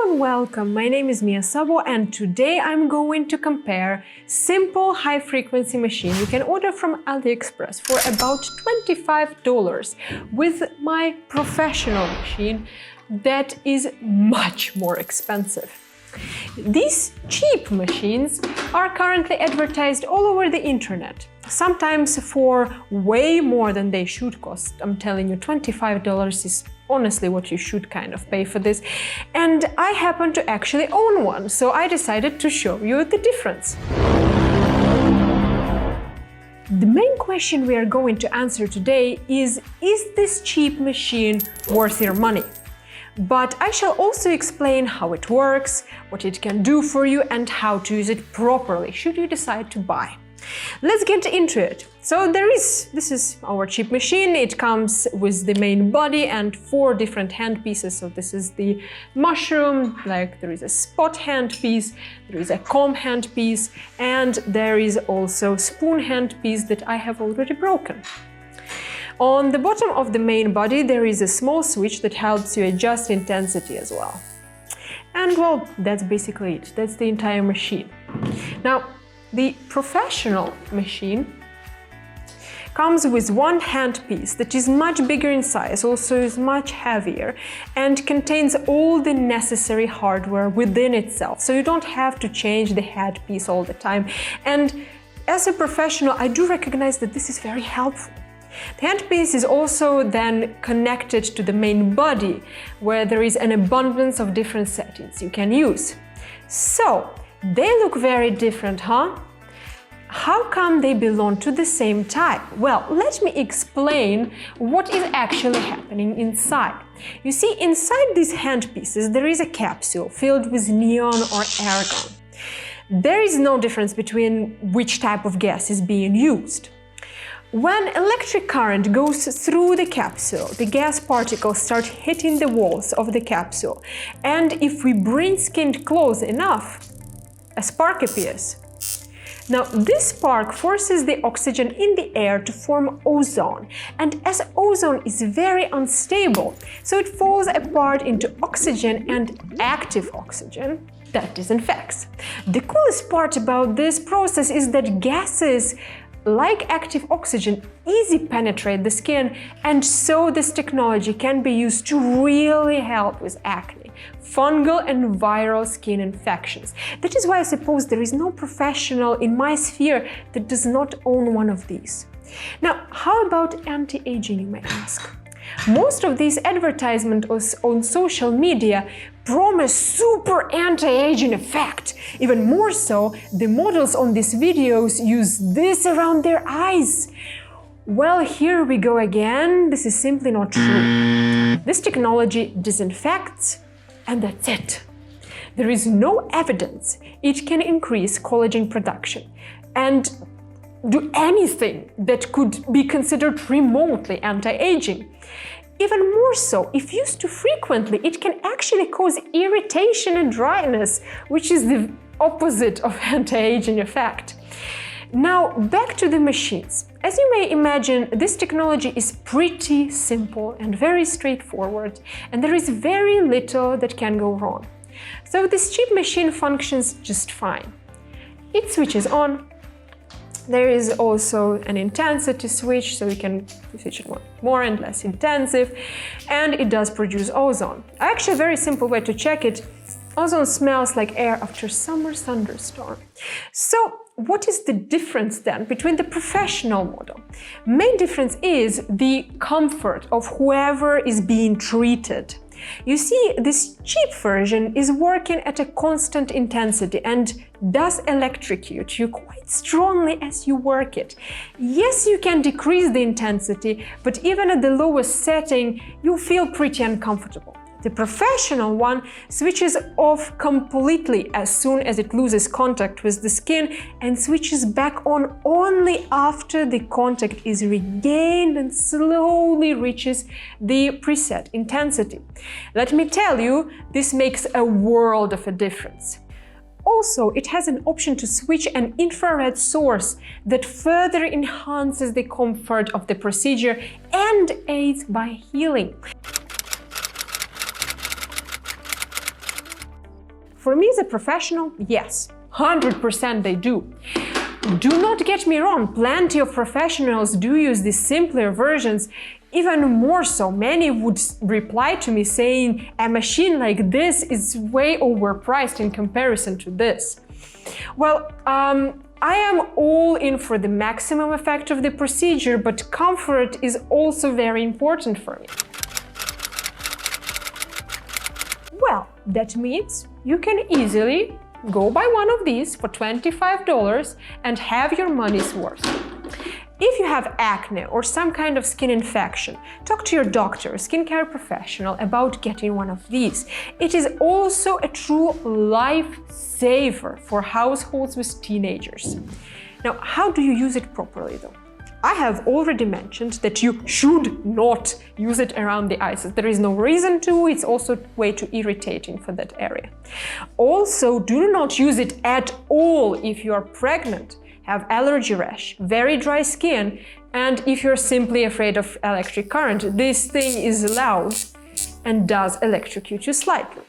and welcome. My name is SZABO and today I'm going to compare simple high-frequency machine you can order from AliExpress for about $25 with my professional machine that is much more expensive. These cheap machines are currently advertised all over the internet, sometimes for way more than they should cost. I'm telling you, $25 is honestly what you should kind of pay for this. And I happen to actually own one, so I decided to show you the difference. The main question we are going to answer today is this cheap machine worth your money? But I shall also explain how it works, what it can do for you, and how to use it properly should you decide to buy. Let's get into it. So this is our cheap machine. It comes with the main body and 4 different hand pieces. So this is the mushroom, like there is a spot hand piece, there is a comb hand piece, and there is also spoon hand piece that I have already broken. On the bottom of the main body, there is a small switch that helps you adjust intensity as well. And well, that's basically it. That's the entire machine. Now, the professional machine comes with one hand piece that is much bigger in size, also is much heavier, and contains all the necessary hardware within itself. So you don't have to change the head piece all the time. And as a professional, I do recognize that this is very helpful. The handpiece is also then connected to the main body, where there is an abundance of different settings you can use. So, they look very different, huh? How come they belong to the same type? Well, let me explain what is actually happening inside. You see, inside these handpieces there is a capsule filled with neon or argon. There is no difference between which type of gas is being used. When electric current goes through the capsule, the gas particles start hitting the walls of the capsule, and if we bring skin close enough, a spark appears. Now, this spark forces the oxygen in the air to form ozone, and as ozone is very unstable, so it falls apart into oxygen and active oxygen that disinfects. The coolest part about this process is that gases like active oxygen easily penetrate the skin, and so this technology can be used to really help with acne, fungal and viral skin infections. That is why I suppose there is no professional in my sphere that does not own one of these. Now, how about anti-aging, you may ask? Most of these advertisements on social media promise super anti-aging effect. Even more so, the models on these videos use this around their eyes. Well, here we go again. This is simply not true. This technology disinfects, and that's it. There is no evidence it can increase collagen production and do anything that could be considered remotely anti-aging. Even more so, if used too frequently, it can actually cause irritation and dryness, which is the opposite of anti-aging effect. Now, back to the machines. As you may imagine, this technology is pretty simple and very straightforward, and there is very little that can go wrong. So this cheap machine functions just fine. It switches on. There is also an intensity switch, so you can switch it more and less intensive, and it does produce ozone. Actually, a very simple way to check it, ozone smells like air after summer thunderstorm. So, what is the difference then between the professional model? Main difference is the comfort of whoever is being treated. You see, this cheap version is working at a constant intensity and does electrocute you quite strongly as you work it. Yes, you can decrease the intensity, but even at the lowest setting, you feel pretty uncomfortable. The professional one switches off completely as soon as it loses contact with the skin and switches back on only after the contact is regained and slowly reaches the preset intensity. Let me tell you, this makes a world of a difference. Also, it has an option to switch an infrared source that further enhances the comfort of the procedure and aids by healing. for me as a professional, yes, 100% they do. Do not get me wrong, plenty of professionals do use these simpler versions. Even more so, many would reply to me saying a machine like this is way overpriced in comparison to this. Well, I am all in for the maximum effect of the procedure, but comfort is also very important for me. Well, that means you can easily go buy one of these for $25 and have your money's worth. If you have acne or some kind of skin infection, talk to your doctor or skincare professional about getting one of these. It is also a true lifesaver for households with teenagers. Now, how do you use it properly though? I have already mentioned that you should not use it around the eyes. There is no reason to, it's also way too irritating for that area. Also, do not use it at all if you are pregnant, have allergy rash, very dry skin, and if you're simply afraid of electric current. This thing is loud and does electrocute you slightly.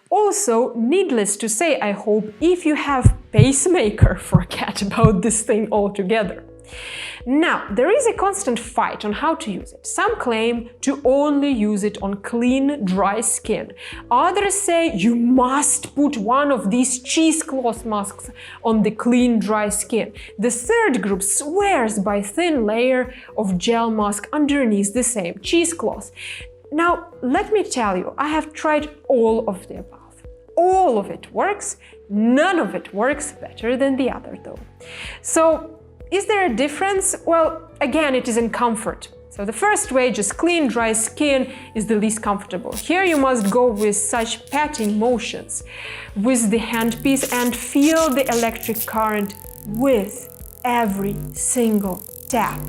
Also, needless to say, I hope, if you have pacemaker, forget about this thing altogether. Now, there is a constant fight on how to use it. Some claim to only use it on clean, dry skin. Others say you must put one of these cheesecloth masks on the clean, dry skin. The third group swears by a thin layer of gel mask underneath the same cheesecloth. Now, let me tell you, I have tried all of the above. All of it works, none of it works better than the other though. So, is there a difference? Well, again, it is in comfort. So the first way, just clean, dry skin, is the least comfortable. Here you must go with such patting motions with the handpiece and feel the electric current with every single tap.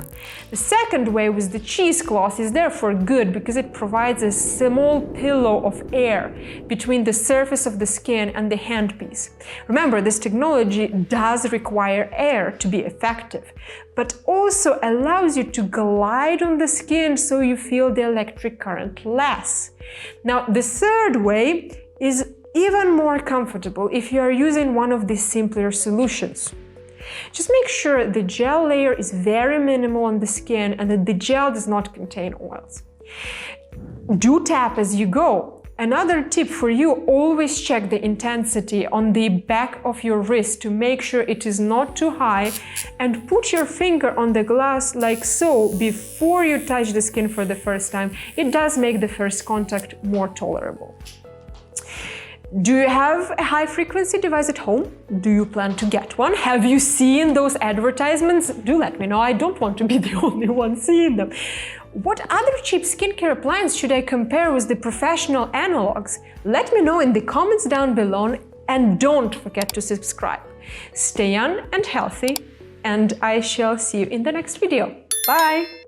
The second way with the cheesecloth is therefore good because it provides a small pillow of air between the surface of the skin and the handpiece. Remember, this technology does require air to be effective, but also allows you to glide on the skin so you feel the electric current less. Now, the third way is even more comfortable if you are using one of these simpler solutions. Just make sure the gel layer is very minimal on the skin and that the gel does not contain oils. Do tap as you go. Another tip for you, always check the intensity on the back of your wrist to make sure it is not too high, and put your finger on the glass like so before you touch the skin for the first time. It does make the first contact more tolerable. Do you have a high-frequency device at home? Do you plan to get one? Have you seen those advertisements? Do let me know, I don't want to be the only one seeing them. What other cheap skincare appliance should I compare with the professional analogs? Let me know in the comments down below, and don't forget to subscribe. Stay young and healthy, and I shall see you in the next video. Bye!